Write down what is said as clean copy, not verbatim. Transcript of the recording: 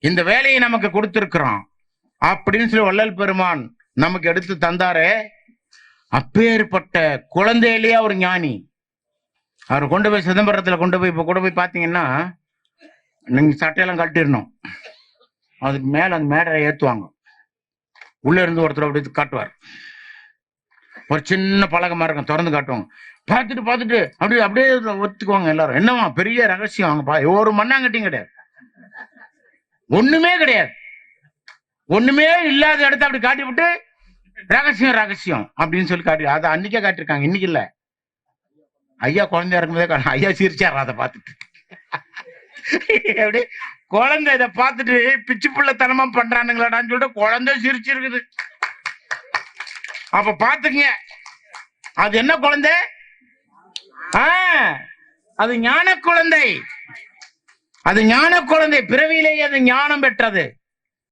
இந்த வேலையை நமக்கு கொடுத்திருக்கிறோம் அப்படின்னு சொல்லி வள்ளல் பெருமான் நமக்கு எடுத்து தந்தாரே, அப்பேற்பட்ட குழந்தையிலேயே ஒரு ஞானி. அவர் கொண்டு போய் சிதம்பரத்துல கொண்டு போய் இப்ப கூட போய் பாத்தீங்கன்னா, நீங்க சட்டையெல்லாம் கட்டிடணும், அதுக்கு மேல அந்த மேடை ஏத்துவாங்க, உள்ள இருந்து ஒருத்தர் அப்படி காட்டுவார், ஒரு சின்ன பலகமா இருக்கும், திறந்து காட்டுவாங்க. பார்த்துட்டு அப்படியே அப்படியே ஒத்துக்குவாங்க எல்லாரும். என்னவா பெரிய ரகசியம், அவங்க ஒரு மண்ணாங்கட்டியும் கிடையாது, ஒண்ணுமே கிடையாது, ஒண்ணுமே இல்லாத இடத்த அப்படி காட்டி விட்டு ரகசியம் ரகசியம் அப்படின்னு சொல்லி காட்டி, அதை அன்னைக்கே காட்டிருக்காங்க, இன்னைக்கு இல்ல. ஐயா குழந்தையா இருக்கும்போதே ஐயா சிரிச்சார் அதை பார்த்துட்டு. எப்படி குழந்தை இதை பார்த்துட்டு பிச்சு புள்ளத்தனமா பண்றானுங்களாடான்னு சொல்லிட்டு குழந்தை சிரிச்சிருக்குது. அப்ப பாத்துங்க, அது என்ன குழந்தை? அது ஞான குழந்தை, அது ஞான குழந்தை, பிறவியிலேயே அது ஞானம் பெற்றது.